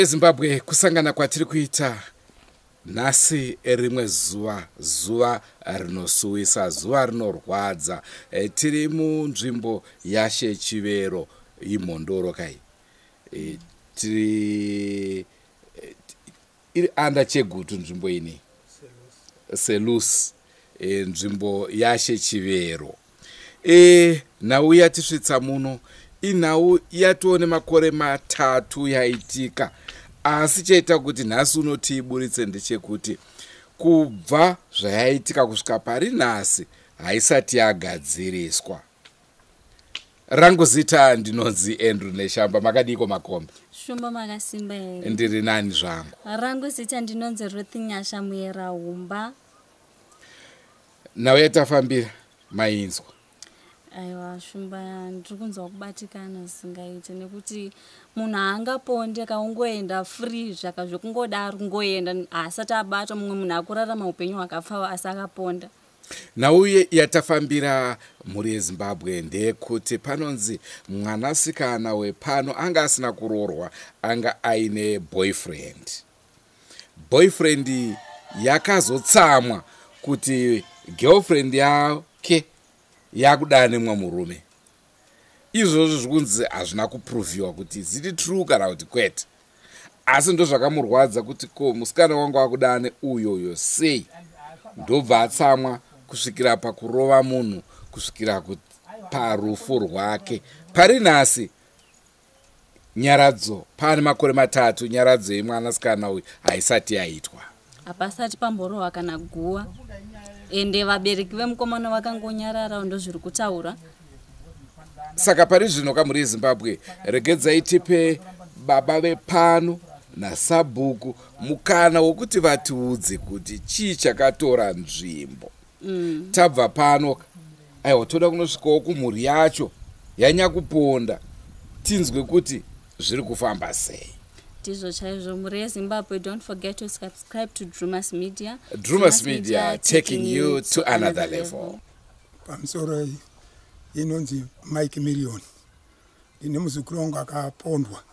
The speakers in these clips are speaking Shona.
Zimbabwe kusangana kwatiri kuita nasi rimwe zuva rinosuwisa, zuva rinorwadza. Tiri munzvimbo yaShechivero imhondoro kai. Tiri iri anda Chegutu nzvimbo ini. Selus nzvimbo yaShechivero. Nhau yatisvitsa muno inhau yatone makore 3 yaitika. Asi chaita kuti nhasi unotiiburitse ndechekuti kubva zvayaitika kusvika pari nhasi haisati yagadziriswa. Rangu zita ndinonzi Andrew Neshamba. Makadiko makombe? Shumba makasimba here. Ndiri nani zvangu? Rangu zita ndinonzi Ruthinyasha Muyera Humba. Nawe yatafambira mainzwa. Aiwa shumba ndirikunzwa kubatikana zisingaite nekuti munhu haangaponde kaungoenda free zvakazvokungodaro kungoenda asati abata mumwe munhu akurarama upenyu hwakapfava asi akaponda. Nauye yatafambira mhuri yeZimbabwe ndeyekuti panonzi mwanasikana wepano anga asina kuroorwa anga aine boyfriend. Boyfriend yakazotsamwa kuti girlfriend yake yakuda nemwe murume. Izvozvo zvikunzi hazvina kuproviwa kuti ziti true kana kuti kwete. Asi ndo zvakamurwadza kuti ko musikana wangu wakudane uyoyo sei. Ndobva atsamwa kusvikira pakurova munhu kusvikira parufu rwake. Pari nhasi nyaradzo pane makore 3 nyaradzo yemwanasikana uyu haisati yaitwa. Hapasati pamborohwa kana guwa. Ende vabereki vemukomana vakangonyarara ndo zviri kutaura. Saka pari zvino kamuri yeZimbabwe regedzai tipe baba vepano nasabhuku mukana wokuti vatiudze kuti chii chakatora nzvimbo. Tabva pano aiwa toda kunosvikawo kumhuri yacho yanyakuponda tinzwe kuti zviri kufamba sei. Tizvo chaizvo mhuri yeZimbabwe, don't forget to subscribe to Drewmas Media. Drewmas Media taking you to another level. Pamusoro inonzi Mike Million. Ndine muzukuru wangu akapondwa.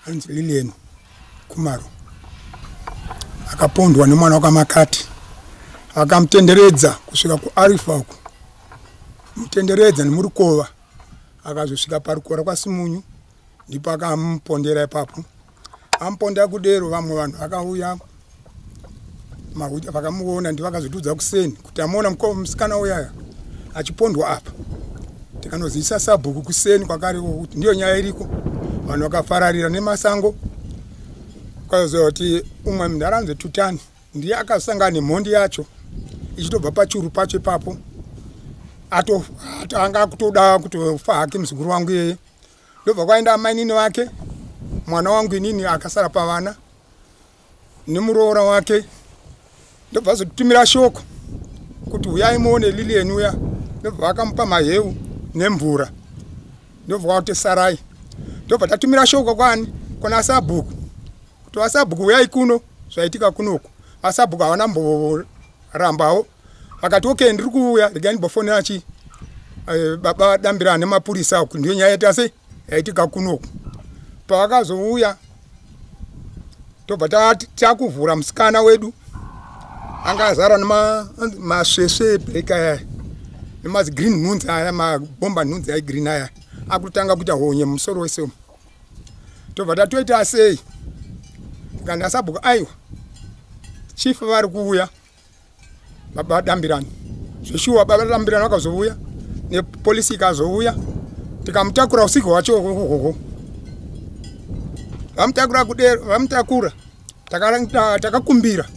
Anzi Lilian Kumaro. Akapondwa nemwana wakamakati. Akamutenderedza kusvika kuArifa uko. Mutenderedza nemurukova. akazosvika parukora kwaSimunyu ndipo akamupondera ipapo. Amupondera kudero, vamwe vanhu vakauya vakamuona ndipo vakazotudza kuseni kuti amuona musikana uya achipondwa apa. Tikanozivisa sabhuku kuseni kwakare kuti ndiyo nyaya iriko. Vanhu vakafararira nemasango. Kwazoti umwe munharaunda Tutani ndiye akasangana nemhondi yacho ichitobva pachuru pacho ipapo. Anga kutoda kutofa hake muzukuru wangu yeye. Ndobva kwaenda amainini wake, mwana wangu inini akasara pavana nemuroora wake. Ndobva azotumira shoko kuti uyai muone Lilian uya. Ndobva vakamupa maheu nemvura. Ndobva kwati sarai. Ndobva tatumira shoko kwani kuna Sabhuku kuti Sabhuku uyai kuno zvaitika kunoko. Sabhuku havana mborambawo. Vakati okay ndiri kuuya regai ndimbofonera baba dambirana nemapurisa uku ndiyo nyaya yatase yaitika kunoko. Pavakazouya tobva takuvhura musikana wedu anga azara nemasvesve breka aya nemagreen nhunzi aya mabomba nhunzi aya green aya akutanga kuita honye musoro wese. Tobva tatoita sei kana Sabhuku aiwa chief vari kuuya baba dambirana zveshuwa baba dambirana vakazouya nepolisi ikazouya tikamutakura usiku hwacho hoho. Vamutakura kudero, vamutakura takakumbira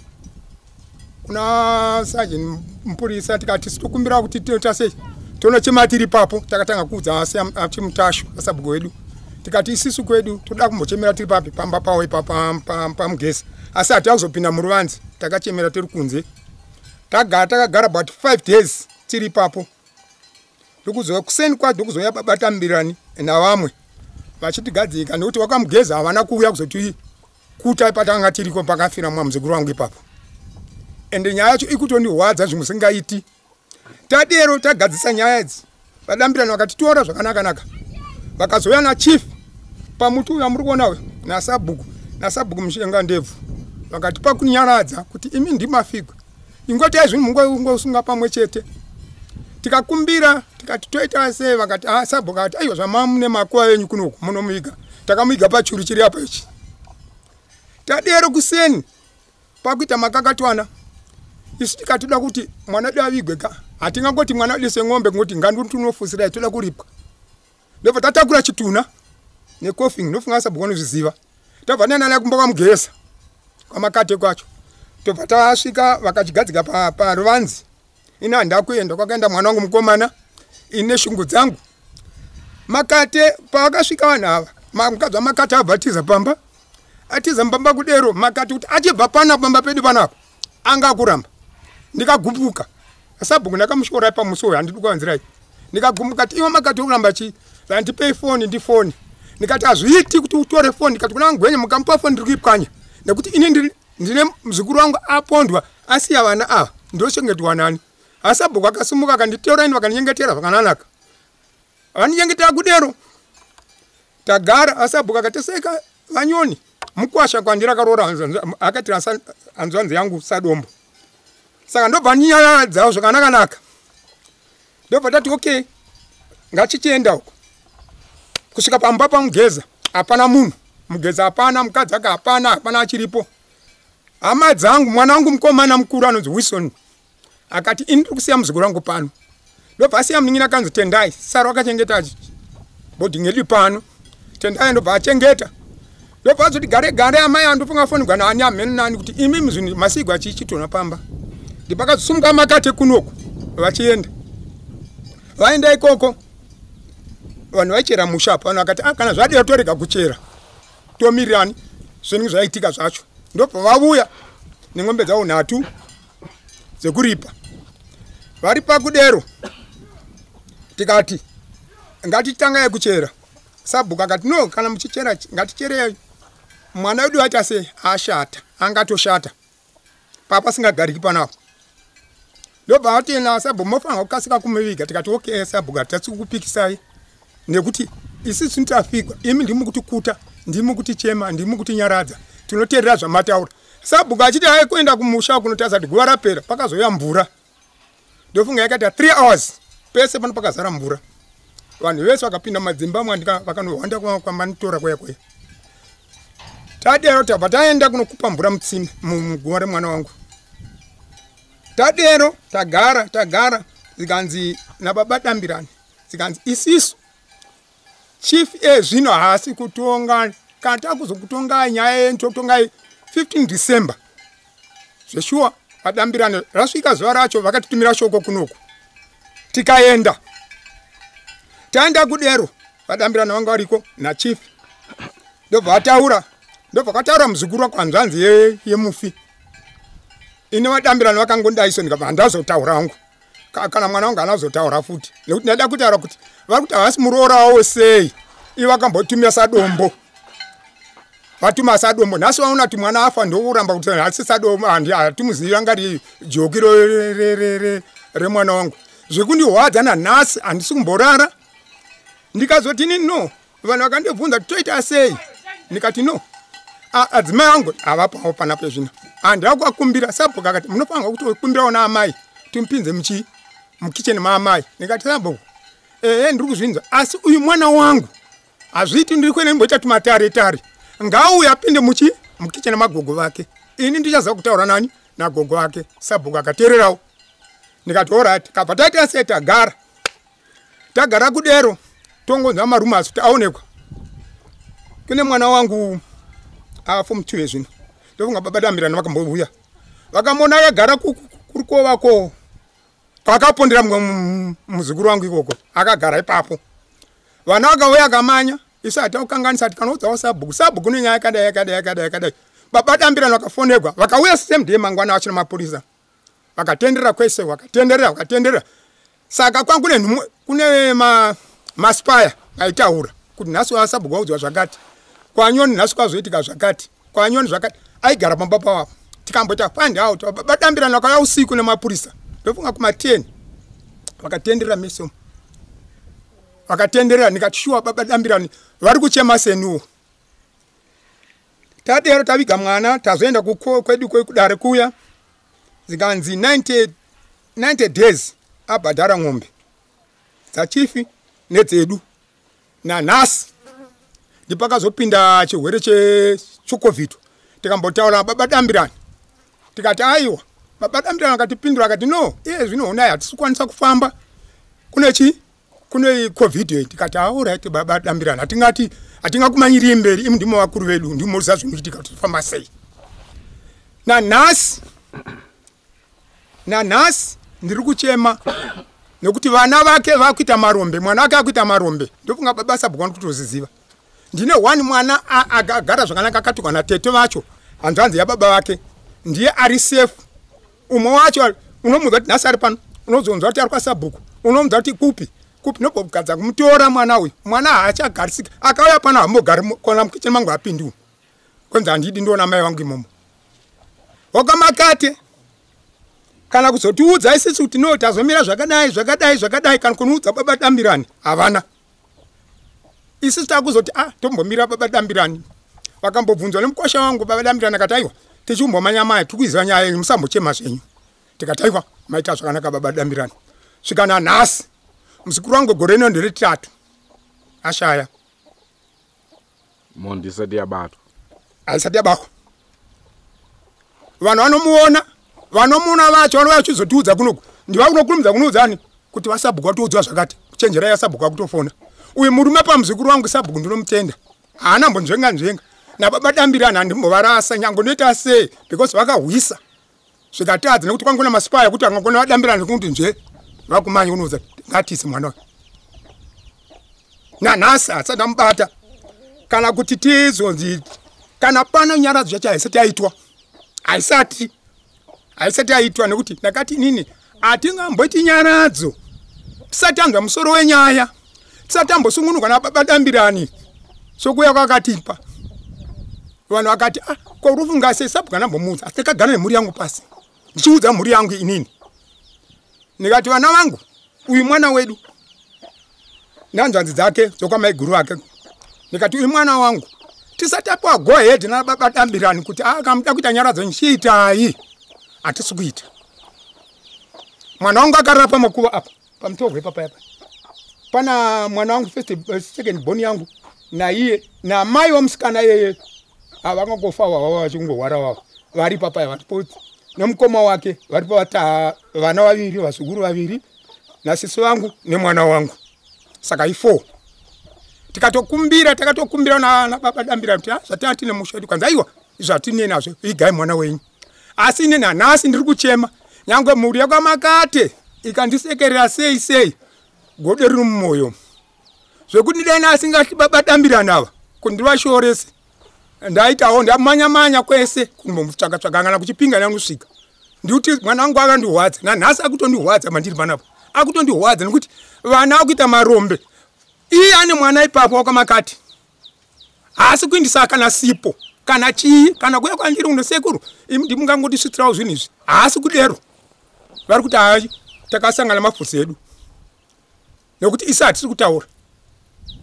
kuna sajeni mupurisa tikati sitokumbira kuti tase tonochema tiri papo. Takatanga kuudza asi achimutashu Sabhuku wedu tikati isisu kwedu toda kumbochemera tiri papi pamba pawo pamugezi asi hatakuzopinda muruvanzi takachemera tiri kunze. Takagara about 5 days tiri papo. Ndikuzoya kuseni kwacho ndikuzoya baba Tambirani navamwe vachitigadzika nekuti wakamugeza havana kuuya kuzoti kuta patanga tiriko pakafira muzukuru wangu ipapo. Ende nyaya yacho ikutondihwadza zvimusingaiti. Tadero tagadzisa nyaya idzi. Vadambirani vakatitora zvakanaka. Vakazoya nachief pamuti uya muri kuona uyu naSabhuku mushenga ndebvu. Vakati pakunyaradza kuti imi ndimafigwa. Ingotai zvinhu mungosunga pamwe chete. Tikakumbira tikati toita sei vakati Sabhuku ati aiwa zvamamune makuva yenyu kunoku munomuiga. Takamuiga pachuru chiri apa ichi. Tadero kuseni pakuita makakatwana. Isu tikatoda kuti mwana wedu avigwe ka. Hatingangoti mwana wedu seng'ombe ngoti ngandu tunofusira toda kuripwa. Ndobva tatakura chituna nekofing nofunga Sabhuku anozviziva. Tabva nana kumboka mugesa kwamakate kwacho. Tobva tasvika vakachigadzika paruvanzi. Ina ndakuenda kwakaenda mwana wangu mukomana ine shungu dzangu. Makate pavakasvika vanhu ava mukadzi wamakate abva atiza pamba. Atiza mbamba kudero makate kuti achibva pana pamba pedu panapa anga kuramba. Ndikagumbuka. Sabhuku ndakamushora pamusowo handidi kuvanzirai. Ndikagumbuka kuti iwe makate uramba chi vandipei foni ndifoni. Ndikati hazviiti kuti utore foni. Ndikati kuna ngwenye mukamupa foni ndiri kuipwanya nekuti ine ndine muzukuru wangu apondwa asiya vana ava ndochengetwa nani. Sabhuku akasimuka akanditeura ini vakanyengetera zvakanaka. Vaninyengetera kudero. Tagara Sabhuku akateseka vanyoni. Mukwasha kwandira karora akati hanzvanzi yangu Sadombo. Saka ndobva nyaya dzavo zvakanaka. Ndobva tati okay ngachichienda uko. Kusvika pamba pamugeza hapana munhu. Mugeza hapana, mukadzi aka hapana achiripo. Hama dzangu mwana wangu mukomana mukuru anonzi Wilson akati ini ndiri kusiya muzukuru wangu pano. Ndobva asiya munin'ina akanzi Tendai. Sara wakachengeta boarding yedu pano. Tendai ndobva achengeta. Ndobva azoti gare amai andofunga fonigwa nani amheni nani kuti imi muzvinhu masiku achichitona pamba. Ndipakazosumuka makate kunoku vachienda. Vaenda ikoko. Vanhu vaichera musha pano akati kana zvadira torega kuchera. Tomirirani zvinhu zvaitika zvacho. Ndobva vauya neng'ombe dzavo 3 dzekuripa. Vari pakudero. Tikati ngatitangai kuchera. Sabhuku akati no kana muchichera ngaticherei. Mwana wedu achase ashata angatoshata. Papa singagariki panapo. Ndobva ati na Sabhuku mofanga kukasika kumuviga. Tikati okay Sabhuku atatsi kupikisai nekuti isi tinotafikwa imi ndimi kuti kuta ndimi kuti chema ndimi kuti nyaradza tinoteerera zvamataura. Sabhuku achiti hayi kuenda kumusha kunotaza kuti guva rapera pakazoya mvura. Ndofunga yakati 3 hours pese pano pakazara mvura. vanhu vese vakapinda madzimba mwandika vakanohwanda kwamanitora kwekwe. Tadero tabva taenda kunokupa mvura mutsime muguva remwana wangu. Tadero tagara zikanzi nababa Dambirani zikanzi isisu chief zvino haasi kutonga kana takuzokutonga nyaya yentotonga 15 December zveshuwa Dambirani rasvika zuva racho vakatitumira shoko kunoku tikaenda taenda kudero Dambirani vanga variko nachief ndobva vakataura muzukuru wako hanzvanzi yemufi ine Dambirani vakangondaiso ndikabva handazotaura hangu kana mwana wangu anazotaura futi nekuti ndada kutaura kuti vari kuti havasi muroora wavo sei ivo vakambotumira sadombo vatuma sadombo nhasi vaona kuti mwana afa ndokuramba kuti hasi sadombo hatimuziva ngari joki remwana wangu zvekundiwadza nanhasi handisi kumborara ndikazoti inini no vanhu vakandibvunza kuti toita sei ndikati no adzimai vangu havapawo pana pezvino handakwakumbira sabhuku akati munofanirwa kuti kumbirawo naamai timupinze mukicheni maamai ndikati sabhuku ndiri kuzvinzwa asi uyu mwana wangu hazviti ndiri kuenda imboita tumatare ngauye apinde mukicheni magogo vake ini ndichaziva kutaura nani nagogo vake sabhuku akateererawo ndikati orati kabva taita sei tagara kudero tongonzwa marumasi kuti aonekwa kune mwana wangu form 2 zvino ndofunga baba Dambirani vakambouya vakamona akagara kurikovako vakapondera muzukuru wangu ikoko akagara ipapo vana vakauya akamanya isati aukanganisa ati kanoudzawo sabhuku nenyaya yakadai baba Dambirani vakafonegwa vakauya same day mangwana vachina mapurisa vakatenderera kwese vakatenderera saka kwangu kune maspaya aitaura kuti nhasi wasabhuku waudzwa zvakati kwanyoni nhasi kwazoitika zvakati kwanyoni zvakati aigara pamba pavo tikamboita find out baba Dambirani vakauya usiku nemapurisa ndofunga kuma10 vakatenderera meso vakatenderera ndikati shuwa baba Dambirani vari kuchema senuwo tadero taviga mwana tazoenda kwedu kwekudare kuya zikanzi 90 days abhadhara ng'ombe dzachifi nedzedu nanhasi ndipakazopinda chirwere cheCovid tikambotaura baba Dambirani tikati aiwa baba Dambirani akatipindura akati no zvino honai hatisi kukwanisa kufamba kune Covid tikati alright baba Dambirani hatingakumanyiri mberi imi ndimo vakuru vedu ndimoriza zvinoitika kuti tifamba sei nanhasi ndiri kuchema nekuti vana vake vakuita marombe mwana wake akuita marombe ndofunga baba sabhuku vani kutoziziva ndine one mwana agara zvakanaka akatukwa natete vacho hanzvanzi yababa vake ndiye ari safe umwe wacho unomunzwa kuti nhasi ari pano unozonzwa kuti ari kwasabhuku unomunzwa kuti kupi nobobukadza kumutora mwana uyu mwana haachagarisika akauya pano hambogari kona mukicheni mangu apindiwo kwenzi handidi ndiona mai vangu imomo wakamakate kana kuzotiudza isisi kuti no tazomira zvakadai kana kuniudza baba Dambirani havana isisi takuzoti tombomira baba Dambirani vakambobvunzwa nemukosha wangu baba Dambirani akati aiwa tichiumbomanya mai tikuiziva nyaya yenyu musambochema zvenyu tikati aiwa maita zvakanaka baba Dambirani svikana nhasi muzukuru wangu gore rino ndere3 ashaya MHONDI isati yabatwa haisati yabatwa vanhu vanomuona vacho vanova vachizotiudza kunoku ndiva kunokurumidza kunoudza kuti vasabhuku vatiudzwa zvakati kuchenjera yasabhuku vakutofona uyu murume pamuzukuru wangu sabhuku ndinomutenda haana mbonzvenga nababa Dambirani handimbovarasa nyange noita sei because vakahwisa zvikatadza nekuti kwangona maspaya kuti angagona Dambirani kuti nzve vakumanya kunoudza ngatisi mwana wayo nanhasi hasati amubata kana kuti tizonzi kana pano nyaradzo zvacho haisati yaitwa nekuti ndakati inini hatingamboiti nyaradzo tisati anzwa musoro wenyaya tisati ambosungunurwa nababa Dambirani sokuya kwakatipa vanhu vakati korufunga sei sabhuku ndambomuudza asi takagara nemhuri yangu pasi ndichiudza mhuri yangu inini ndikati vana vangu uyu mwana wedu nanzvanzi dzake dzokwamaiguru ake ndikati uyu mwana wangu tisati apiwa go ahead nababa Dambirani kuti akamuda kuita nyaradzo nchiitai hatisi kuita mwana wangu akarara pamakuva apa pamutogwe papayapa pana mwana wangu second born yangu na iye na mai wamusikana yeye avangofa wawa vachingorwara wavo vari papa vatipoti nomukoma wake varipo vana vaviri vasukuru vaviri nasisi vangu nemwana wangu saka i4 takatokumbira na baba dambira kuti zvati nemusha wedu kwanza aiwa zvatine nazvo igai mwana wenyu asi ine nanhasi ndiri kuchema nyangwe mhuri yakwamakate ikandisekerera sei gode riri mumwoyo zvekuti dai asingati baba dambira nava kundivashorese ndaitawo ndamanya kwese kumbomutsvaka ngana kuchipinga nangusvika ndikuti mwana wangu akandihwadza nanhasi akutondihwadza mandiri panapo akutondihwadza nekuti vana akuita marombe iye ane mwana ipapo wakamakati asi kuindisa kana sipo kana chii kana kuya kwandiri unosekuru ndimungangoti svitsirawo zvinhu izvi asi kudero vari kuti hai takasangana mafurisi edu nekuti isi hatisi kutaura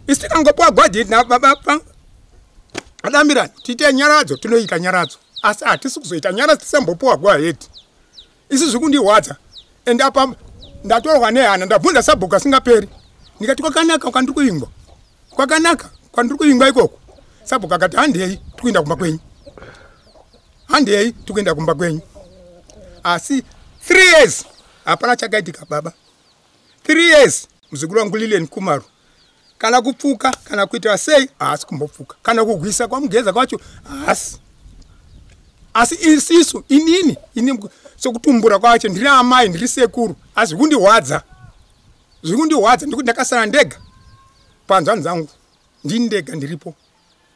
isi tikangopiwa bhajeti nababa adambirani tiite nyaradzo tinoita nyaradzo asi hatisi kuzoita nyaradzo tisambopiwa gwaheti isi zvikundihwadza ende apa ndatorwa nehana ndabvunza sabhuku asingaperi ndikati kwakanaka kwandiri kuingwa kwakanaka kwandiri kuingwa ikoko sabhuku akati handei tikuenda kumba kwenyu handei tikuenda kumba kwenyu asi 3 years hapana chakaitika baba 3 years muzukuru wangu Lilian Kumaru kana kupfuka kana kuita sei asi kumbopfuka kana kugwisa kwamugeza kwacho asi isisu inini sokutumbura kwacho ndiri amai ndiri sekuru asi zvikundihwadza ndikuti ndakasara ndega panzvani dzangu ndini ndega ndiripo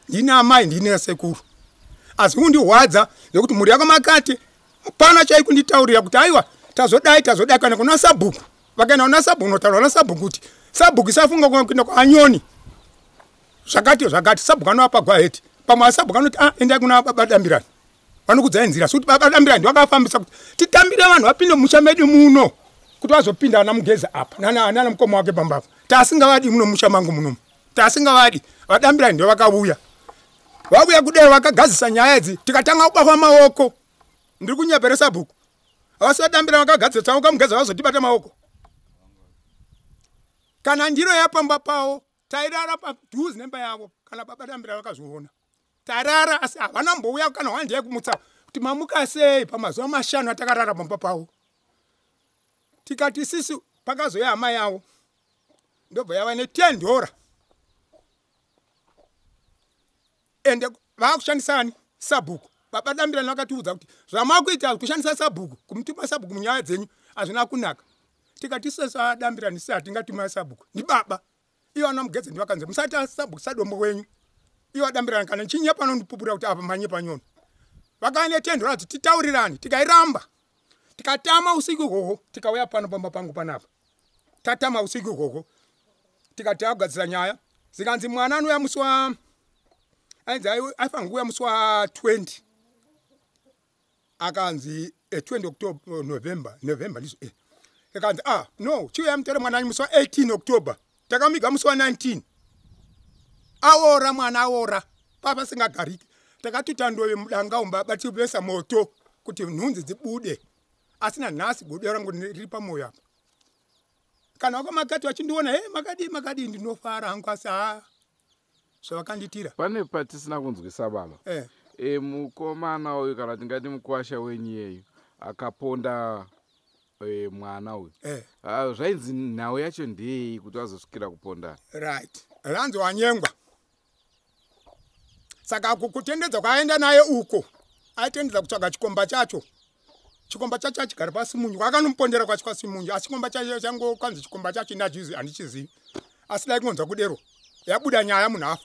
ndine amai ndine sekuru asi zvikundihwadza nekuti mhuri yakamakate hapana chaikunditaurira kuti aiwa tazodai kana kuna sabhuku vakaenda kuna sabhuku notaura na sabhuku kuti sabhuku isafunga kuenda kwaanyoni zvakati sabhuku anovapa gwaheti pamwe sabhuku anoti endai kuna baba dambirani vanokudzai nzira sokuti baba dambirani vakafambisa kuti titambire vanhu vapinde musha medu muno kuti vazopinda ana mugeza apa nana mukoma wake pambapa tasingavadi muno musha mangu munomu tasingavadi vadambirani ndio vakauya kudero vakagadzisa nyaya idzi tikatanga kubakwa maoko ndiri kunyepere sabhuku avasi vadambira vakagadzisa tsangu kamugeza vazotibata maoko kana ndiro yapamba pawo tairara padhuzi nemba yavo kana baba dambira vakazoona tarara asi havana mbouya kana handei kumutsa kuti mamuka sei pamazuva mashanu atakarara pamba pawo tikati sisi pakazoya hama yavo ndobva yava $10 ende vakushandisani sabhuku baba dambirani vakatiudza kuti zvamakuita kushandisa sabhuku kumutuma sabhuku munyaya dzenyu hazvina kunaka tikati sesa dambirani si hatingatuma sabhuku ni baba ivo anamugedze ndivakanze musati sabhuku sadombo wenyu ivo dambirani kana chinye panondipupura kuti apa manye panyono vakaine $10 kuti titaurirani tikairamba tikatama usiku ihwohwo tikauya pano pamba pangu panapa tatama usiku ihwohwo tikati agadzira nyaya zikanzi mwana anouya musi wa ainzi aifanira kuuya musi wa 20 akanzi 20 October November ndizo akanzi no chiuya mutore mwana musi wa 18 October takamiga musi wa 19 aora mwana aora papa singagariki takati tandove mudanga umba batibesa moto kuti nhunzi dzibude asina nhasi gudo rangu riri pamoyo apa kana wakamakati wachindiona makadi ndinofara hangu asi zvavakanditira pane patisina kunzwisa baba mukomana uyu kana tingati mukwasha wenyu yeyu akaponda mwana uyu zvainzi nhau yacho ndei kuti vazosvikira kuponda right ranzi wanyengwa saka kutendedza kwaenda naye uko aitendedza kutsvaga chikomba chacho achigara pasi munyu kwakanompondera kwachipasi munyu asi chikomba chacho changu kwanzi chikomba chacho handichizivi asi dai kunonzwa kudero yabuda nyaya munhu afa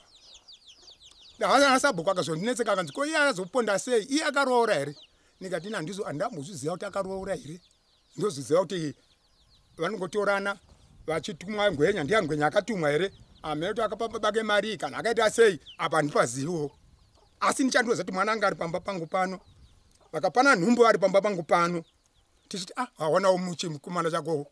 ndavana sabhuku akazondinetseka akanzi ko iye akazoponda sei iye akaroora here ndikati handizo handambozviziva kuti akaroora here ndoziziva kuti vanongotorana vachitumwa ngwenya ndiya ngwenya akatumwa here amene kuti akapabake mari kana akaita sei apa handipaziviwo asi ndichandiweza kuti mwana anga ari pamba pangu pano vakapana nhumbu ari pamba pangu pano tichiti haonawo muchimukomana chakowo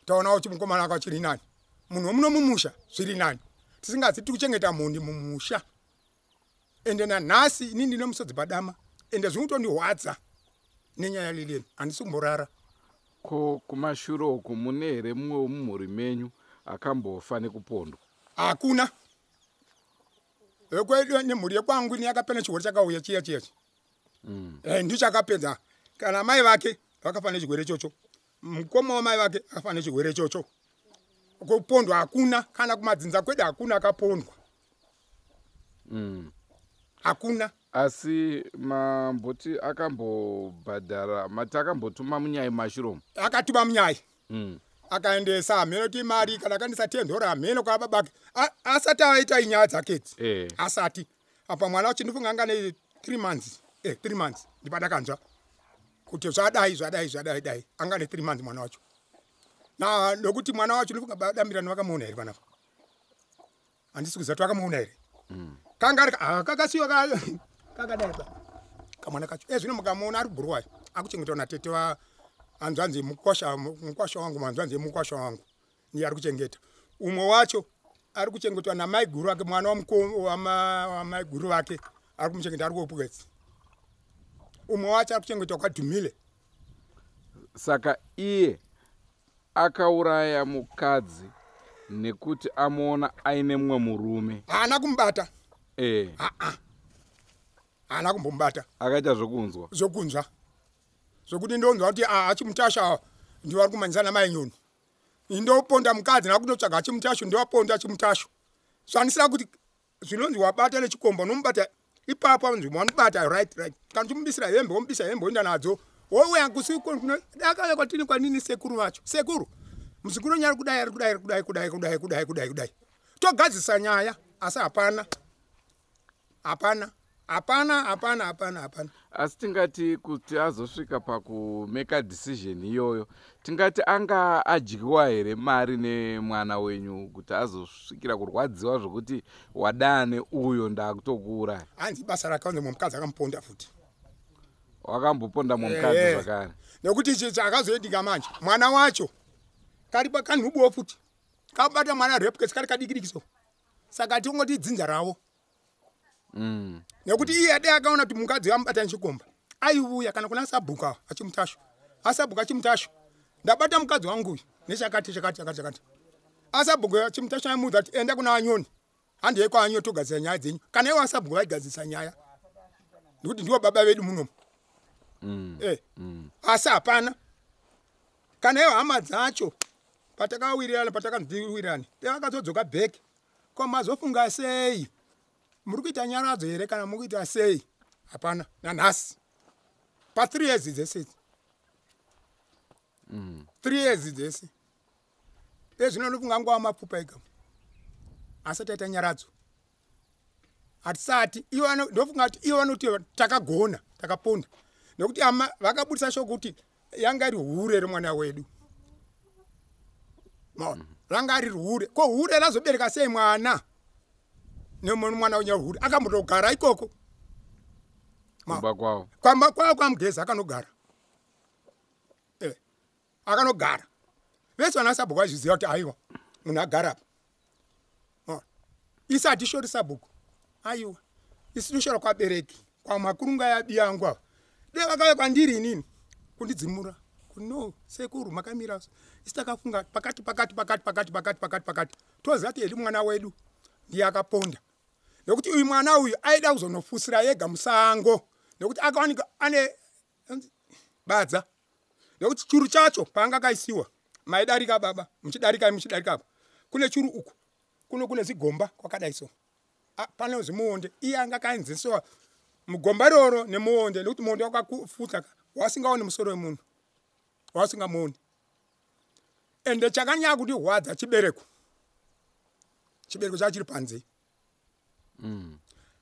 taonawo chimukomana ako chiri nani munhu womuno mumusha zviri nani tisingazi tikuchengeta mhondi mumusha ende nanhasi inini ndine musodzi padama ende zvinotondihwadza nenyaya Lilian handisi kumborara ko kumashure uku mune here mumwe womumhuri menyu akambofa nekupondwa? Hakuna. Ekwedu nemhuri yekwangu ni yakapena chigwere chakauya chiya. Ndicho akapedza. Kana mai vake vakafana chigwere chocho. Mukoma wa mai vake akafana chigwere chocho. Kupondwa hakuna, kana kumadzinza kwedu hakuna akapondwa. Hakuna. Asi mamboti akambobhadhara mati akambotuma munyai mashuromu? Akatuma munyai. Akaendesa hameno mari kana akandisa $10 hameno kwa babake. Asati aita inyaya dzake. Asati. Apa mwana wacho ndifunga angane 3 months. 3 months. Ndipadakanzwa. Kuti zvadai. Angane 3 months mwana wacho. Na nokuti mwana wacho ndifunga badambirana vakamuona here pana. Handisi kuziva kuti vakamuona here. Kangari kakasiwa kakadai pa. Kamwana kacho. Zvino mukamuona ari Burwayo. Akuchengetwa natete wa anzvanzi mukwasha wangu manzvanzi mukwasha wangu. Ni ari kuchengeta. Umwe wacho ari kuchengetwa na mai guru wake mwana wa mai guru wake. Ari kumuchengeta ari kuopugezi. Umwe wacho ari kuchengetwa kwaDhumile. Saka iye akauraya mukadzi nekuti amuona aine mumwe murume. Haana kumbata. Haana kumbata. Akaita zvokunzwa. Zvokunzwa. Zvokuti ndonzwa kuti achimutasha ndiwo ari kumanzana mai nyoni. Ndoponda mukadzi nakutotsvaga achimutasha ndowaponda achimutasha. Zvanisira kuti zvinonzi wabata nechikombo nomubata ipapo anzvimbo wanobata right. Kana chimubisira hembe womubisa hembe woenda nadzo. Wowe angusiku dakauya kwatini kwanini sekuru vacho. Sekuru. Muzukuru nyari kudai. Togadzisa nyaya asi hapana. Asi tingati kuti azosvika pakumeka decision iyoyo, tingati anga adyiwa here mari nemwana wenyu kuti azosvikira kurwadziwa zvokuti wadane uyo ndakutokuuraya? Hanzi basa rakaunze mumukadzi akamuponda futi. Wakamboponda mumukadzi zvakare. Nekuti ichi akazoitika manje. Mwana wacho karipa kanhubuwo futi. Kabata mwana repkesi kari kadikidikiso. Saka tingoti dzinza rawo. Nekuti iye ade akaona kuti mukadzi amubata nechikomba. Aiuya kana kuna sabhuka achimutasha. Asabhuka achimutasha. Ndabata mukadzi wangu nechakati. Asabhuka achimutasha amudza ati enda kuna anyoni. Handei kwa anyoni togadzisa nyaya dzenyu. Kana iwe asabhuka vaigadzisa nyaya. Nekuti ndiwo baba vedu munomu. Asi hapana. Kana iwe hama dzacho patakawirirana vakazodzoka bheki. Ko mazofunga sei? Muri kuita nyaradzo here kana muri kuita sei? Hapana. Nanhasi. Pa 3 years dzese. 3 years dzese. Zvino ndofunga nguva mapfupa ega. Asati aita nyaradzo. Hatisati. Ndofunga kuti ivo vanoti takagona, takaponda. Nekuti vakabudisa shoko kuti yanga iri hure remwana wedu. Ranga ari hure. Ko hure razobereka sei mwana? Nemwana wenyu hure. Akambotogara ikoko. Kumba kwawo. Kwamba kwawo kwamugeza akanogara. Akanogara. Vese vana sabhuku vazviziva kuti aiwa munhu agara apa. Isati shori sabhuku. Aiwa. Isiti shori kwabereki. Kwamakurunga yabi yangu ava. Vakauya kwandiri inini kundidzimura. No, sekuru makamira. Isitakafunga pakati. Toziva kuti heli mwana wedu ndiye akaponda. Nekuti uyu mwana uyu aida kuzonofusira yega musango. Nekuti akawanika ane badza. Nekuti churu chacho panga kaisiwa. Maidarika baba, muchidarika apa. Kune churu uku. Kune zigomba kwakadaiso. Pane zimuonde. Iye anga kaenzesiwa mugomba roro nemuonde. Nekuti muonde wakafuta wasingaoni musoro wemunhu. Wasingamuoni. Ende chakanyanya kuti hwadza chibereko. Chibereko chachiri panze.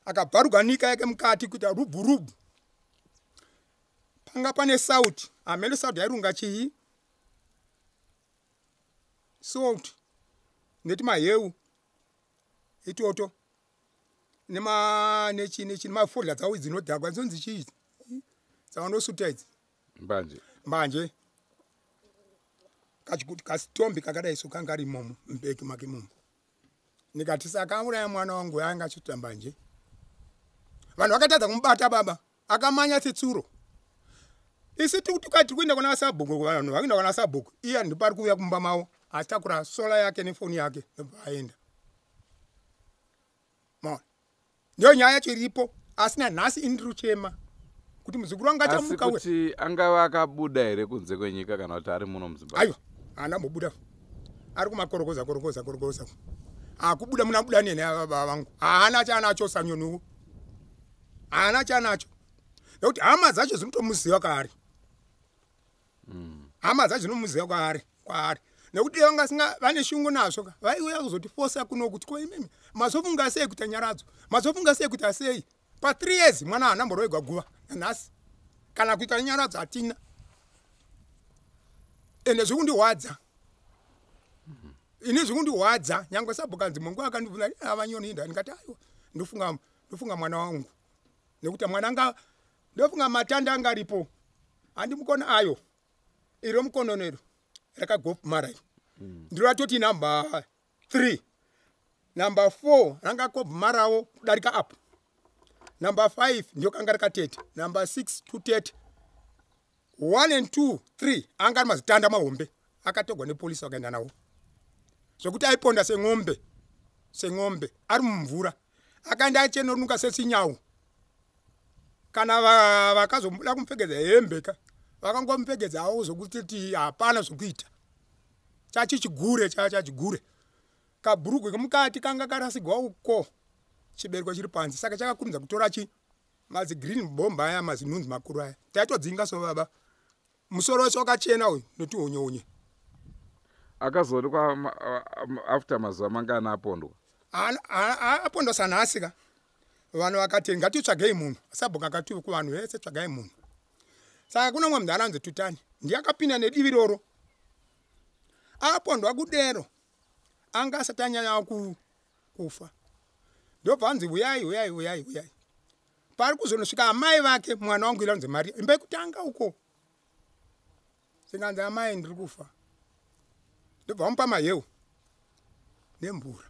Akabvaruka nika yake mukati kuti rubhu. Panga pane sauti. Amene sauti yairunga chii? Salt. Neti maheu. Itoto. Nechi mafodla dzawo dzinodhagwa dzonzi chii? Dzavanosuta idzi. Mbanje. Kachikuti kasitombi kakadai so kanga ari imomo mbeki make imomo. Nikati saka uraya mwana wangu yanga achiita mbanje. Vanhu vakatadza kumubata baba. Akamanya setsuro. Isi tukati kuenda kuna sabhuku vanhu vakuenda kuna sabhuku. Iye ndipari kuuya kumba mawo. atakura sola yake nefoni yake aenda. Maona. Ndio nyaya chiripo asina nhasi indiri chema. Kuti muzukuru wanga achamuka we. Asi kuti angava akabuda here kunze kwenyika kana kuti ari muno muZimbabwe. Aiwa, ana mbobuda. Ari kumakorokoza. Akubuda munabuda nene baba vangu. Haana chanacho sanyonu. Haana chanacho. Nekuti hama dzacho dzinotomuziva kwaari. Hama dzacho dzinomuziva kwaari. Nekuti vanga singa vane shungu nazvo. Vaiuya kuzotifosa kuno kuti ko imimi mazofunga sei kuti nyaradzo. Mazofunga sei kuti asei. Pa 3 years mwana haana mboroigwa guva. Nhasi kana kuita nyaradzo atina. Ene zvikundiwadza. Ini zvikundiwadza nyangwe sabhukanzi mungu akandivula avanyoni inda ndikati aiwa ndofunga mwana wangu. Nekuti mwana anga ndofunga matanda angaripo. Andimukona ayo. Iro mukononero. Rakagofu marai. Ndiro atoti number 3. Number 4 ranga kofu marawo kudarika up. Number 5 ndio kanga rakatete. Number 6 tutete. 1 and 2 3 anga mazitanda mahombe. Akatogwa nepolisi wakaenda nawo. Sokuti aiponda seng'ombe ari mumvura. Akaenda achenorunuka sesinyawu. Kana vakazomuda kumupfekedza hembe vakangomupfekedza awo zokuti hapana zvokuita. Chachigure. Kabhurugwe kemukati kanga karasigwa uko. Chibereko chiri panze. Saka chakakurumidza kutora mazi green bomb aya mazinunzi makuru aya. Taitodzinga so baba. Musoro wese wakachena uyu notihonye. Akazori kwa after mazuva mangana apondwa. Apondwa sanhasika. Vanhu vakati ngatitsvagei munhu. Sabhuka akati kuvanhu vese tsvagai munhu. Saka kuna mumwe munhu anonzi Tutani. Ndiye akapinda nedivi roro. Apondwa kudero. Anga asati anyanya kufa. Ndobva anzi uyai. Pari kuzonosvika amai vake mwana wangu ilanzi Maria. Imba yekutanga uko. Singanzi amai ndiri kufa. Ndobva vamupa maheu nemvura.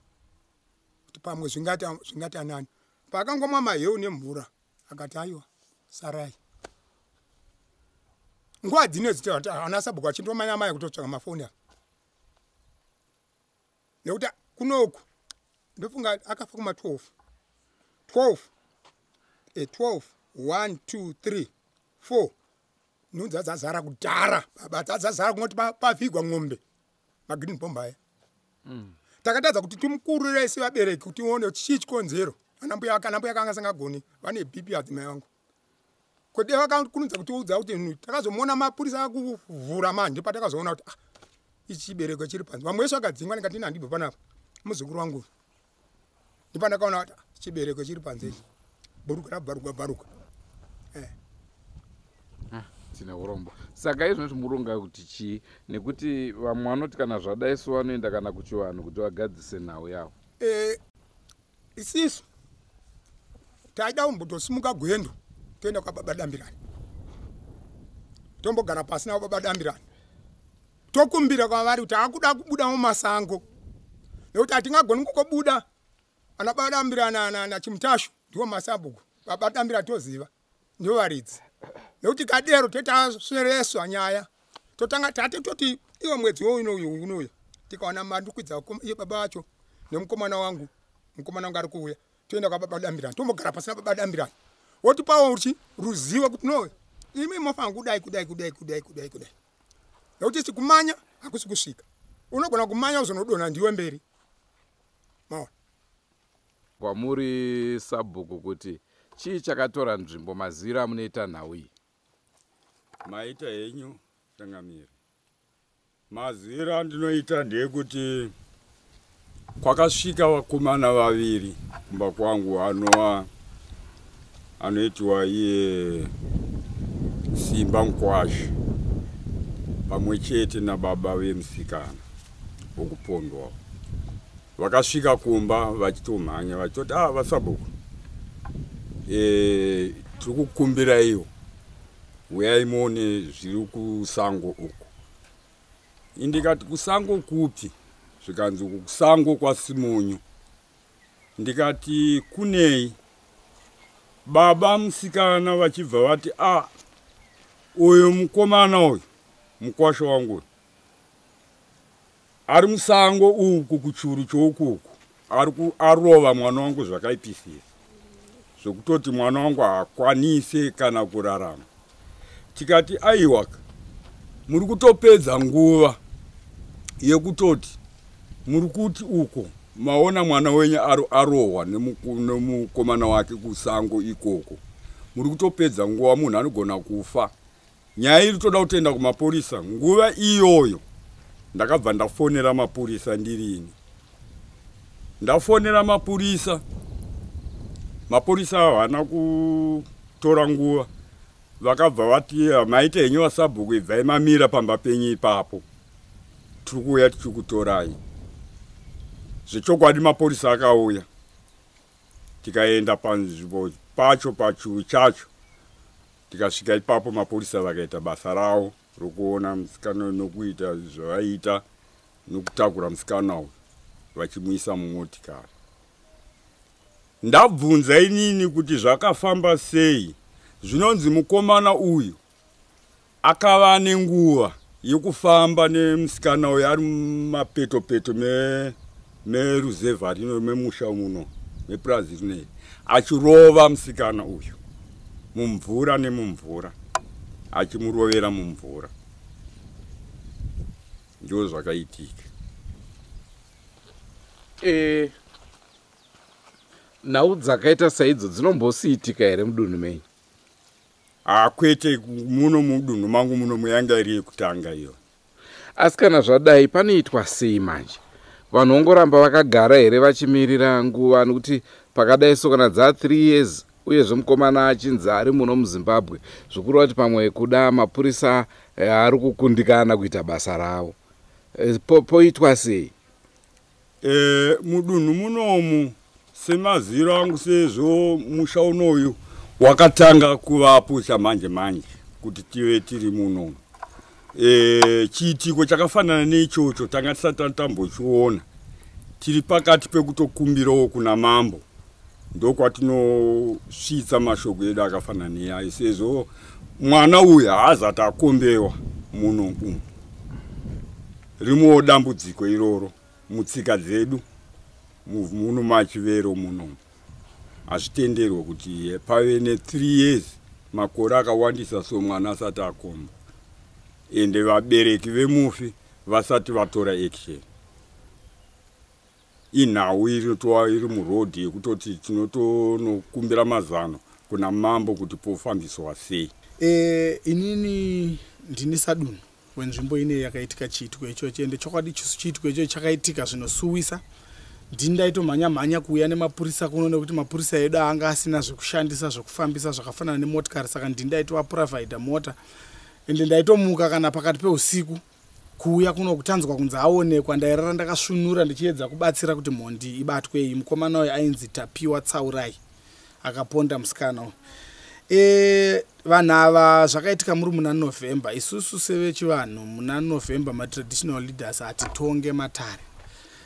Kuti pamwe zvingati anani. Pakangomwa maheu nemvura akati aiwa sarai. Nguva dzinedzi ana Sabhuku achindomanya mai kutotsvaga mafoni aya. Nekuti kunoku ndofunga akafa kuma 12. 1 2 3 4 nhunzi dzazara kudhara. Baba dzazara kunoti pavhigwa ng'ombe. Magreen bomb aya. Takatadza kuti timukurire isi vabereki kuti uone chii chikonzero. Anambuya akanga asingagoni vane BP adzimai vangu. Kodi vakakurumidza kuti udza kuti takazomuona mapurisa akuvhura manje patakazoona kuti ichi chibereko chiri panze. Vamwe vese vakadzingwa ndikati ina ndibve panapa. Muzukuru wangu. Ndipandakaona kuti chibereko chiri panze. Bharuka. Tina urombo. Saka izvozvo muronga kuti chii nekuti vamwe vanoti kana zvadaiswa vanoenda kana kuchivanhu kuti vagadzise nhau yavo. Isisu taida kumbotosimuka gwendo toenda kwababa Dambirani. Tombogara pasi navo baba Dambirani. Tokumbira kwavari kuti akuda kubuda mumasango. Nekuti hatingagoni kukobuda. Ana baba Dambirani na Chimutashu ndiwo maSabhuku. Baba Dambirani toziva. Ndiwo varidzi. Nekuti kadero tetasvereswa nyaya. Totanga tate toti iwe mwedzi unoyu. Tikaona mandukwidza iye baba vacho nemukomana wangu. Mukomana wangu ari kuuya. Toenda kwababa Dambirani. Tombogara pasina baba Dambirani. Woti pawo ruziva kuti no. Imi mofanga kudai. Nekuti sikumanya hakusi kusvika. Unogona kumanya uzonodonha ndiwe mberi. Maona. Kwamuri Sabhuku kuti chii chakatora nzvimbo mazira munoita nhau iyi? Maita henyu Tangamiri. Mazira ndinoita ndeyekuti kwakasvika vakomana vaviri kumba kwangu anoitwa iye Simba Nkwasha pamwe chete nababa vemusikana wokupondwa. Vakasvika kumba vachitomhanya vachitoti vaSabhuku tiri kukumbira iyo uyai muone zviri kusango uko. Indikati kusango kupi? Zvikanzi kusango kwaSimunyu. Ndikati kunei? Baba musikana vachibva vati uyu mukomana uyu Mukwasha wangu ari musango uku kuchuru chokuku arova mwana wangu zvakaipisisa zvokutoti mwana wangu akwanise kana kurarama. Tikati aiwa muri kutopedza nguva yekutoti muri kuti uko maona mwana wenyu arohwa nemukomana wake kusango ikoko, muri kutopedza nguva, munhu anogona kufa. Nyaya iri toda kutoenda kumapurisa. Nguva iyoyo ndakabva ndafonera mapurisa ndirini. Ndafonera mapurisa, mapurisa havana kutora nguva. Vakabva vati maite henyu vasabhuku ibvai mamira pamba penyu ipapo, tiri kuuya tichikutorai. Zvechokwadi mapurisa akauya, tikaenda panzvimbo pacho pachuru chacho. Tikasvika ipapo mapurisa vakaita basa ravo rokuona musikana nokuita zvavaita nokutakura musikana uyu vachimuisa mumotikari. Ndabvunza inini kuti zvakafamba sei. Zvinonzi mukomana uyu akava nenguva yekufamba nemusikana uyu ari mumapetopeto meruzevha rino memusha muno mepurazi rineri achirova musikana uyu mumvura nemumvura, achimurovera mumvura. Ndio zvakaitika. Nhau dzakaita saidzo dzinombosiitika here mudunhu menyu? Kwete muno mudunhu mangu muno muyanga iri yekutanga iyo. Asi kana zvadai panoitwa sei manje? Vanhu vongoramba vakagara here vachimirira nguva, nokuti pakadai so kana dza 3 years uyezve mukomana achinzi ari muno muZimbabwe, zvikuru kuti pamwe kuda mapurisa ari kukundikana kuita basa ravo. Poitwa sei? Mudunhu munomu semaziro angu sezvo musha unoyu wakatanga kuvapo chamanje manje kuti tive tiri muno. Chiitiko chakafanana neichocho tanga tisati tambochiona. Tiri pakati pekutokumbirawo kuna mambo. Ndokwatinozvitsa mashoko edu akafanana neayo sezvo mwana uyu haazati akombewa muno umu. Rimowo dambudziko iroro mutsika dzedu muno machivero muno. Hazvitenderwe kuti pave ne3 years makore akawandisa so mwana asati akomba. Ende vabereki vemufi vasati vatora action. Inhau iri murodhi yekutoti tinotonokumbira mazano kuna mambo kuti pofambiswa sei. Inini ndini sadunhu wenzvimbo ine yakaitika chiitiko ichocho, ende chokwadi chiitiko ichocho chakaitika zvinosuwisa. Ndindaitomhanya kuuya nemapurisa kuno nekuti mapurisa edu anga asina zvekushandisa zvekufambisa zvakafanana nemotikari, saka ndindaitovapuravhaidha mota. Ende ndaitomuka kana pakati peusiku kuuya kuno kutanzwa kunzi aonekwa. Ndairara ndakasvinura ndichiedza kubatsira kuti mhondi ibatwe. Mukomana uyu ainzi Tapiwa Tsaurai akaponda musikana uyu. Vanhu ava zvakaitika muri muna November. Isusu sevechivanhu muna November matraditional leaders hatitonge matare.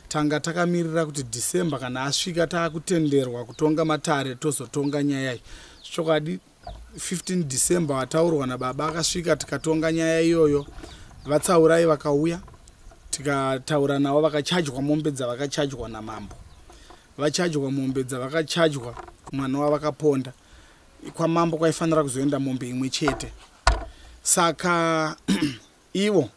Tanga takamirira kuti December kana asvika taakutenderwa kutonga matare tozotonga nyaya. Chokwadi 15 December wataurwa nababa akasvika tikatonga nyaya iyoyo. Vatsaurai vakauya tikataura navo, vakachajwa mombe dzavakachajwa namambo. Vachajwa mombe dzavakachajwa, mwana wavo akaponda. Kwamambo kwaifanira kuzoenda mombe imwe chete. Saka ivo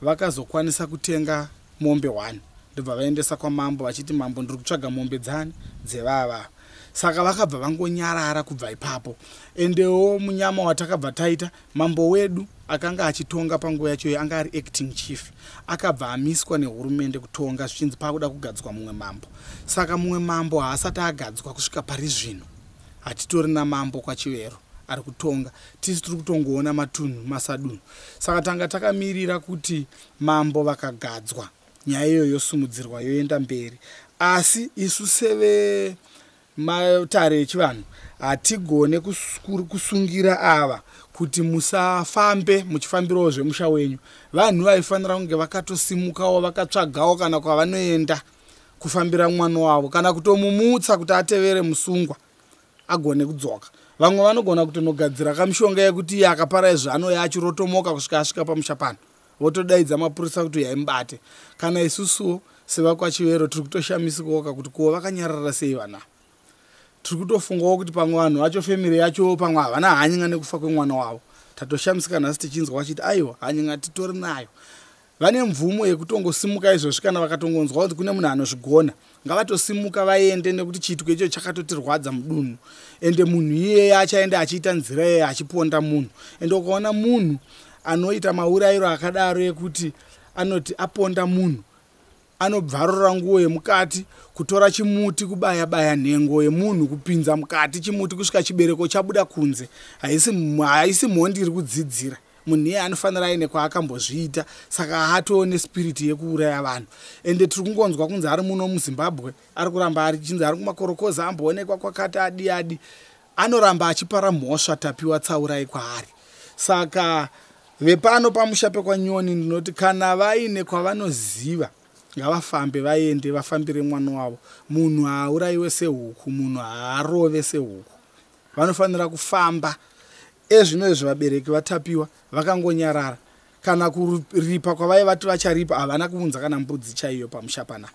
vakazokwanisa kutenga mombe 1 ndobva vaendesa kwamambo vachiti mambo ndiri kutsvaga mombe dzani dzevava. Saka vakabva vangonyarara kubva ipapo. Endewo munyama watakabva taita, mambo wedu akanga achitonga panguva yacho anga ari acting chief, akabva amiswa nehurumende kutonga zvichinzi pakuda kugadzwa mumwe mambo. Saka mumwe mambo haasati agadzwa kusvika pari zvino. Hatitori namambo kwachivero ari kutonga, tisi tiri kutongoona matunhu masadunhu. Saka tanga takamirira kuti mambo vakagadzwa nyaya iyoyo yosumudzirwa yoenda mberi. Asi isu seve matare echivanhu hatigone kusungira ava kuti musafambe muchifambirawo zvemusha wenyu. Vanhu vaifanira kunge vakatosimukawo vakatsvagawo kana kwavanoenda kufambira mwana wavo, kana kutomumutsa kuti atevere musungwa agone kudzoka. Vamwe vanogona kutonogadzira kamishonga yekuti akapara izvano yachirotomoka kusvika asvika pamusha pano. votodaidza mapurisa kuti yaimubate. Kana isusuwo sevakwaChivero tiri kutoshamisikawo kuti ko vakanyarara sei vana. Tiri kutofungawo kuti pamwe vanhu vacho family yacho pamwe havana hanyinga nekufa kwemwana wavo. Tatoshamisika nhasi tichinzwa vachiti aiwa hanyinga titori nayo. Vane mvumo yekutongosimuka izvozvi kana vakatongonzwa kuti kune munhu anozvigona ngavatosimuka vaende nekuti chiitiko icho chakatotirwadza mudunhu. Ende munhu iyeye achaenda achiita nzira yeye achiponda munhu. Ende ukaona munhu anoita maurayiro akadaro ekuti anoti aponda munhu anobvarura nguo yemukati kutora chimuti kubaya baya nhengo yemunhu kupinza mukati chimuti kusvika chibereko chabuda kunze. Haisi mhondi iri kudzidzira. Munhu iye anofanira aine kwaakambozviita saka haatoone spiriti yekuuraya vanhu. Ende tiri kungonzwa kunzi ari muno muZimbabwe ari kuramba achinzi ari kumakorokoza amboonekwa kwakati adi anoramba achipara mhosva tapiwa tsaurai kwaari. Saka vepano pamusha pekwaNyoni ndinoti kana vaine kwavanoziva ngavafambe vaende vafambire mwana wavo. Munhu haurayiwe sehuku, munhu haarove sehuku. Vanofanira kufamba. Ezvino izvo vabereki vatapiwa vakangonyarara kana kuripa kwavaivati vacharipa havana kuunza kana mbudzi chaiyo pamusha pana.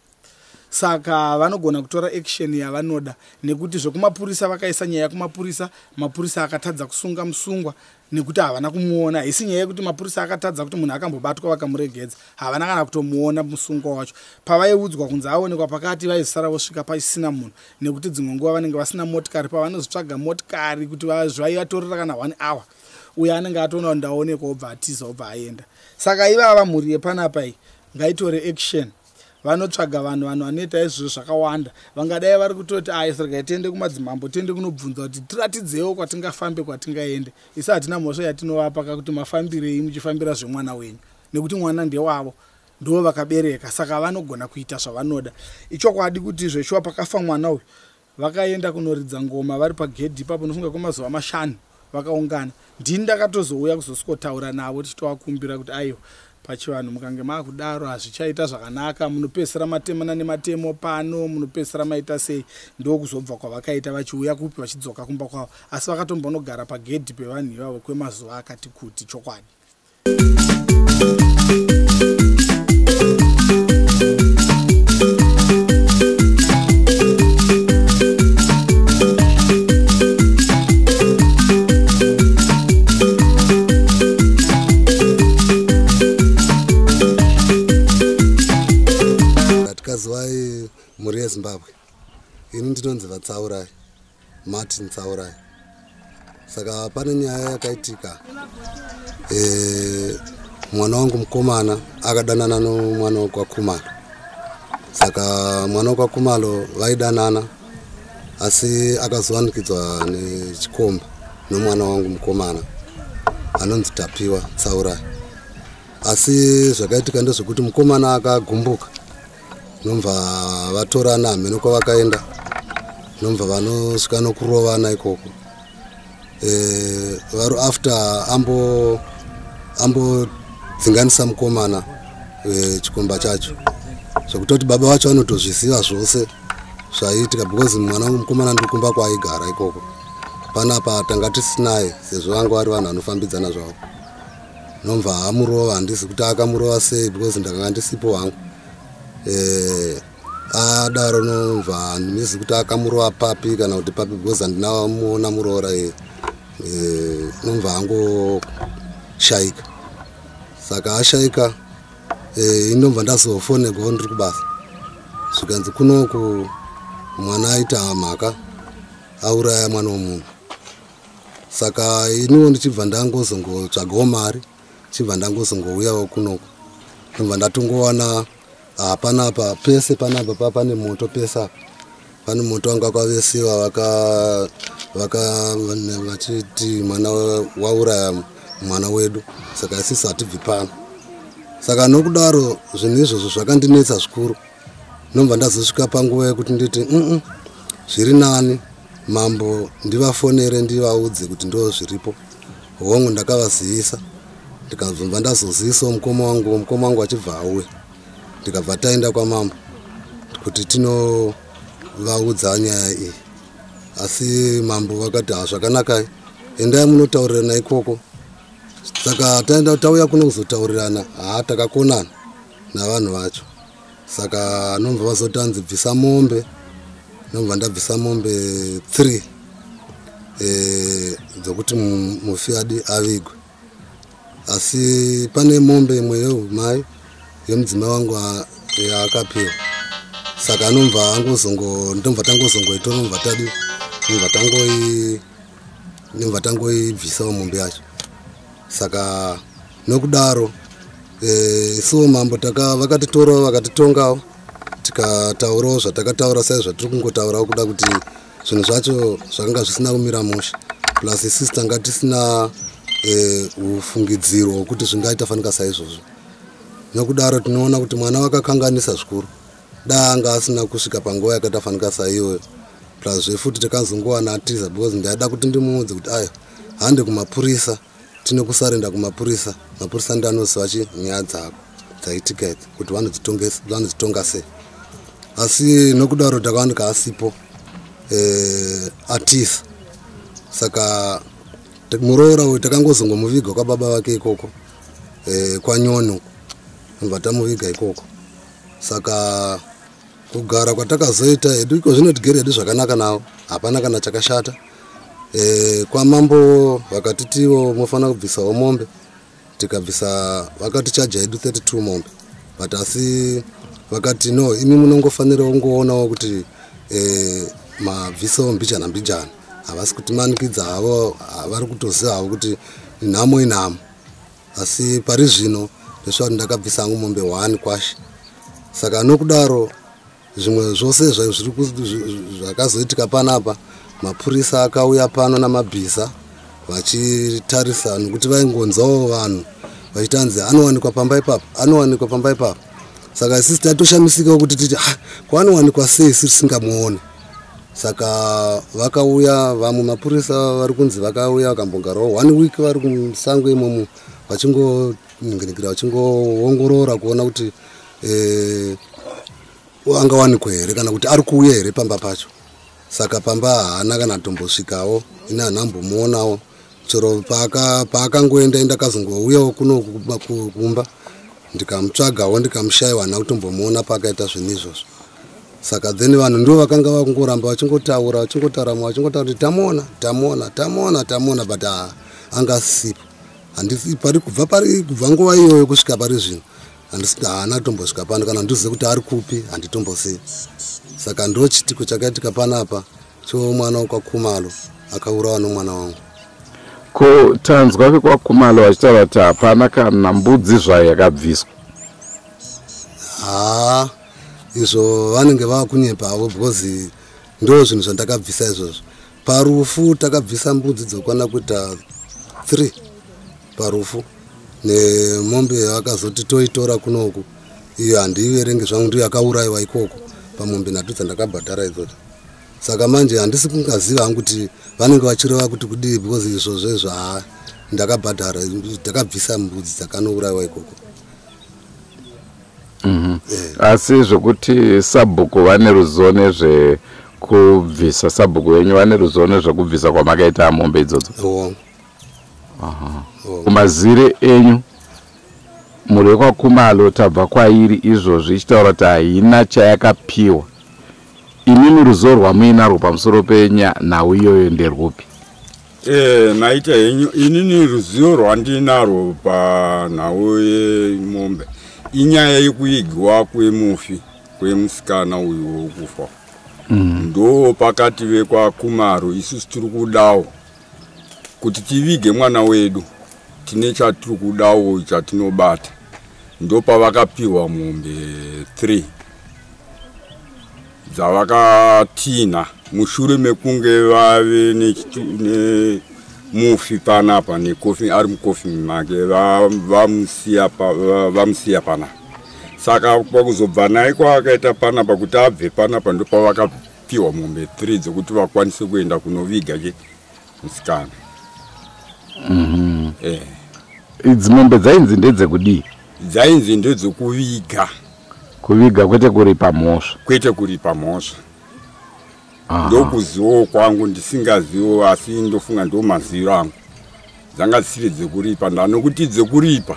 Saka vanogona kutora action yavanoda nekuti zvokumapurisa vakaisa nyaya kumapurisa, mapurisa akatadza kusunga musungwa nekuti havana kumuona. Haisi nyaya yekuti mapurisa akatadza kuti munhu akambobatwa vakamuregedza, havana kana kutomuona musungwa wacho. Pavaiudzwa kunzi aonekwa pakati vaizosara vosvika pasina munhu nekuti dzimwe nguva vanenge vasina motikari. Pavanozotsvaga motikari kuti zvaivatorera kana 1 hour uye anenge atoona ndaonekwa obva atiza obva aenda. Saka ivava mhuri yepanapa iyi ngaitore action. Vanotsvaga vanhu vanoita izvozvo zvakawanda. Vangadai vari kutoti regai tiende kumadzimambo tiende kunobvunza kuti tiratidzewo kwatingafambe kwatingaende. Isi hatina mhosva yatinovapa kuti mafambirei muchifambira zvemwana wenyu nekuti mwana ndewavo, ndo vakabereka. Saka vanogona kuita zvavanoda. Ichokwadi kuti zveshuwa pakafa mwana uyu vakaenda kunoridza ngoma vari pagedhi ipapo nofunga kwemazuva 5 vakaungana. Ndini ndakatozouya kuzosikotaura navo tichitovakumbira kuti aiwa pachivanhu mukange maakudaro hazvichaita zvakanaka, munopesera matemana nematemo pano, munopesera maita sei. Ndokuzobva kwavakaita vachiuya kupi vachidzoka kumba kwavo. Asi vakatombonogara pagedhi pevanhu ivavo kwemazuva akati kuti chokwadi. Muri yeZimbabwe ini ndinonzi vaTsaurai, Martin Tsaurai. Saka pane nyaya yakaitika, mwana wangu mukomana akadanana nomwana wakwaKhumalo. Saka mwana wakwaKhumalo vaidanana asi akazowanikidzwa nechikomba nomwana wangu mukomana anonzi Tapiwa Tsaurai. Asi zvakaitika ndezvekuti mukomana akagumbuka. Nomva vatorana hameno kwavakaenda, nomva vanosvika nokurovana ikoko. After ambodzinganisa mukomana chikomba chacho, zvokutoti baba vacho vanotozviziva zvose zvaiitika because mwana wangu mukomana ndiri kumba kwaaigara ikoko. Panapa tanga tisinaye sezvo vanga vari vanhu vanofambidzana zvavo. Nomva amurova, handisi kuti akamurova sei because ndakanga ndisipo hangu. Adaro nomva ndimizi kuti akamurova papi kana kuti papi because handinamuona muroora nomva angoshaika. Saka ashaika inomva ndazofonegwawo ndiri kubasa. Zvikanzi kunoku mwana aita mhaka auraya mwana womunhu. Saka iniwo ndichibva ndangozongotsvagawo mari, chibva ndangozongouyawo kunoku. Nomva ndatongowana panapa pese panapa pane moto pesa. Pane moto wanga kwavesiwa vachiti mwana wauraya mwana wedu. Saka isisi hatibvi pano. Saka nokudaro zvinhu izvozvo zvakandinetsa zvikuru. Nomva ndazosvika panguva yekuti nditi zviri nani mambo ndivafonere ndivaudze kuti ndo zviripo. Hongu ndakavazivisa. Ndikabva ndazozivisawo mukoma wangu achibva auya. Ndikabva taenda kwamambo kuti tinovaudza nyaya iyi. Asi mambo vakati zvakanaka endai munotaurirana ikoko saka taenda tauya kuno kuzotaurirana takakonana navanhu vacho saka nomva vazotanzi bvisa mombe nomva ndabvisa mombe 3 dzokuti mufiadi avigwe asi pane mombe imwe yeumai yemudzimai wangu yaakapiwa saka nomva tangozongoitora nomva tangoibvisawo mombe yacho saka nokudaro isuwo mambo vakatitorawo vakatitongawo tikataurawo zvatakataura sai zvatiri kungotaurawo kuda kuti zvinhu zvacho zvakanga zvisina kumira mushe plus isusu tanga tisina ufungidziro hwekuti zvingaita fanika saizvozvo nokudaro tinoona kuti mwana wakakanganisa zvikuru anga asina kusvika panguva yakatafanika saiyoyo plus zvefuti takazongowana atiza because ndaida kuti ndimuudze kuti aya hande kumapurisa tine kusarenda kumapurisa mapurisa ndanoziva nyaya dzako dzaitika idzi kuti vanodzitonga sei asi nokudaro takawanika asipo atisa saka muroora uyu takangozongomuviga kwababa vake ikoko kwanyono mva tamuviga ikoko saka kugara kwatakazoita hedu iko zvino tigere hedu zvakanaka nawo hapana kana chakashata kwamambo vakatitiwo mofanira kubvisawo mombe tikabvisa vakatichaja hedu 32 mombe but asi vakati no imi munongofanira kungoonawo kuti mabvisawo mbijana havasi kutimanikidza havo vari kutoziva havo kuti nhamo inhamo asi pari zvino ndesvati ndakabvisa hangu mombe 1 kwashi saka nokudaro zvimwe zvose zvakazoitika panapa mapurisa akauya pano namabhiza vachitarisa nokuti vaingonzawo vanhu vachitanzi anowanikwa pamba ipapo saka isisi tatoshamisika kuti titi kwanowanikwa sei tisingamuone saka vakauya vamwe mapurisa vari kunzi vakauya vakambogarawo 1 week vari kusango imomo vachingoninginikira vachingoongorora kuona kuti angawanikwa here kana kuti ari kuuya here pamba pacho saka pamba haana kana tombosvikawo ine hanambomuonawo chero paakangoenda ndakazongouyawo kuno kumba ndikamutsvagawo ndikamushayiwa hana kutombomuona paakaita zvinhu izvozvo saka then vanhu ndo vakanga vakungoramba vachingotaura mwe vachingotaura kuti tamuona but angasipo handisi kubva nguva iyoyo kusvika pari zvino haana tombosvika pano kana ndozive kuti ari kupi handitombosii saka ndo chitiko chakaitika panapa chomwana wekwaKhumalo akaurawa nomwana wangu. Ko tanzwa kwekwaKhumalo vachitaura kuti hapana kana mbudzi zvayo yakabviswa? Izvo vanenge vakunyepa havo because ndo zvinhu zvandakabvisa izvozvo. Parufu takabvisa mbudzi dzokwana kuita 3 parufu nemombe vakazoti toitora kunoku iyo handiiverenge zvangu ndiyo yakaurayiwa ikoko pamombe nhatu dzandakabhadhara idzodzo. Saka manje handisi kungaziva hangu kuti vanenge vachireva kuti kudii because izvozvo ndakabhadhara ndakabvisa mbudzi dzakanourayiwa ikoko. Asi zvokuti sabhuku vane ruzivo nezvekubvisa sabhuku wenyu vane ruzivo nezvekubvisa kwamakaita mombe idzodzo? Kumazire enyu muri wekwaKhumalo tabva kwairi izvozvi ichitaura kuti haina chayakapiwa. Inini ruzivo rwamuinarwo pamusoro penhau iyoyo nderwupi? Naita henyu inini ruzivo rwandinarwo panhau yemombe inyaya yekuigwa kwemufi kwemusikana uyu wokufa. Ndo pakati vekwaKhumalo isusu tiri kudawo kuti tivige mwana wedu tine chatiri kudawo chatinobata. Ndo pavakapiwa mombe 3 dzavakatina mushure mekunge vave nemufi panapa nekofi ari mukofi make vamusiya panapa. Saka pakuzobva naye kwaakaita panapa kuti abve panapa ndo pavakapiwa mombe 3 dzokuti vakwanise kuenda kunoviga ke musikana. Idzi mombe dzainzi ndedzekudii? Dzainzi ndedzokuviga. Kuviga kwete kuripa mhosva? Kwete kuripa mhosva. Ndokuzivo kwangu ndisingazivo asi ndofunga ndo mazivo angu. dzanga dzisiri dzekuripa ndanokuti dzekuripa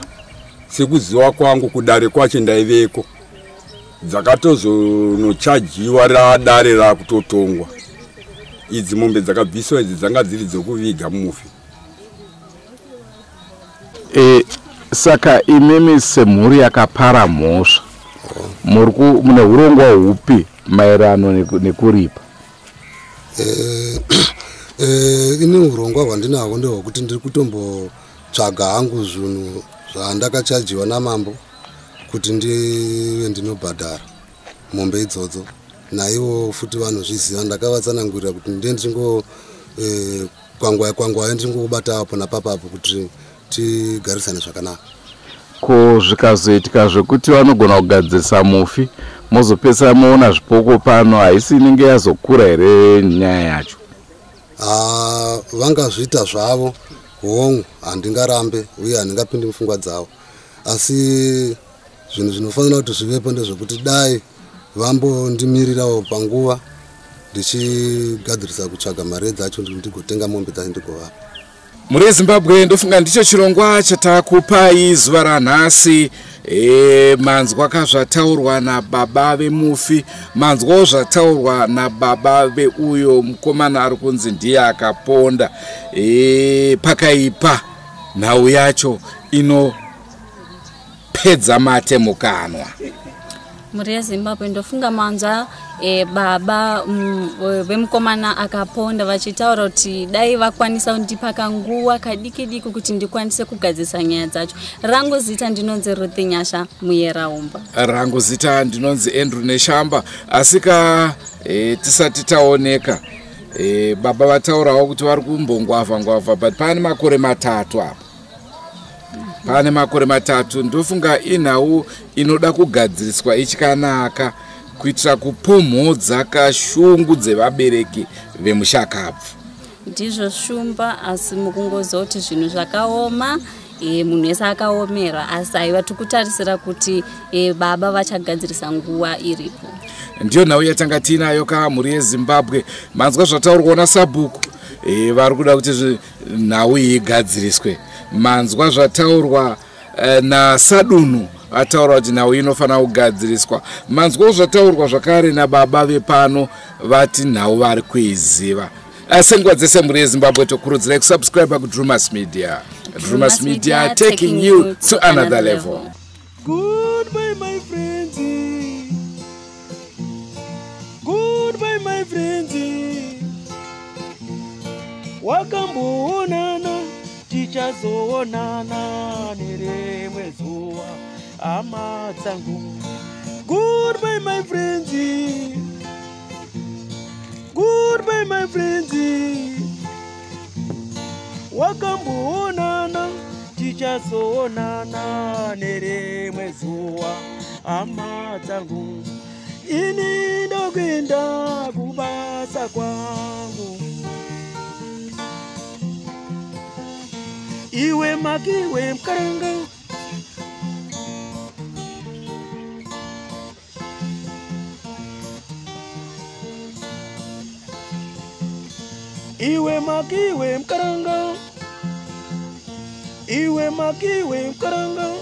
sekuziva kwangu kudare kwacho ndaiveko dzakatozonochajiwa radare rakutotongwa idzi mombe dzakabviswa idzi dzanga dziri dzekuviga mufi. Saka imimi semhuri yakapara mhosva mune urongwa hupi maererano nekuripa? Ini urongwa hwandinahwo ndehwokuti ndiri kutombotsvaga hangu zvinhu zvandakachajiwa namambo kuti ndive ndinobhadhara mombe idzodzo, naivo futi vanozviziva. Ndakavatsanangurira kuti ndiye ndichingo kwangwaya ndichingoubata apo napapapo kuti tigarisane zvakanaka. Ko zvikazoitika zvekuti vanogona kugadzirisa mufi mozopesa moona zvipoko pano, haisi inenge yazokura here nyaya yacho? Vangazviita zvavo hongu, handingarambe uye handingapindi mupfungwa dzavo, asi zvinhu zvinofanira kuti zvivepo ndezvekuti dai vambondimirirawo panguva ndichigadzirisa kutsvaga mari dzacho ndigotenga mombe dzacho ndigovapa. Muri Zimbabwe ndofunga ndicho chirongwa chatakupai zuva ranhasi. Manzwa kazvataurwa nababa vemufi, manzwawo zvataurwa nababa veuyo mukomana ari kunzi ndiye akaponda. Pakaipa nhau yacho inopedza mate mukanwa. Muri Zimbabwe ndofunga manzwa baba vemukomana akaponda vachitaura kuti dai vakwanisa kundipa nguva kadiki kuti ndikwanise kugadzirisa nyaya dzacho. Rangu zita ndinonzi Ruth Nyasha Muyeraumba. Rangu zita ndinonzi Andrew Neshamba. Asika tisati taoneka baba vataurawo kuti vari kumbongwavha but pane makore matatu apa. Pane makore matatu ndofunga inhau inoda kugadziriswa ichikanaka kuitira kupumudza kashungu dzevabereki vemushakabvu. Ndizvo shumba, asi mukungozoti zvinhu zvakaoma munhu wese akaomera, asi aiva tikutarisira kuti baba vachagadzirisa nguva iripo. Ndiyo nhau yatanga tinayo kamhuri yeZimbabwe. Manzwa zvataurwa naSabhuku, vari kuda kuti nhau iyi igadziriswe. Manzwa zvataurwa naSadunu, ataura kuti nhau inofanira kugadziriswa. Manzwa zvataurwa zvakare nababa vepano, vati nhau vari kuiziva. Senguva dzese muri yeZimbabwe tokurudzirai kusubscribe kuDrewmas Media. Drewmas Media, taking you to another level. Goodbye my friends. Goodbye my friends. Wakamboonana tichazoonana nerimwe zuva hama dzangu. Goodbye my friends. Goodbye my friends. Wakamboonana tichazoonana nerimwe zuva hama dzangu. Ini ndokuenda kubasa kwangu. Iwe makiwe mkaranga. Iwe makiwe mkaranga. Iwe makiwe mkaranga.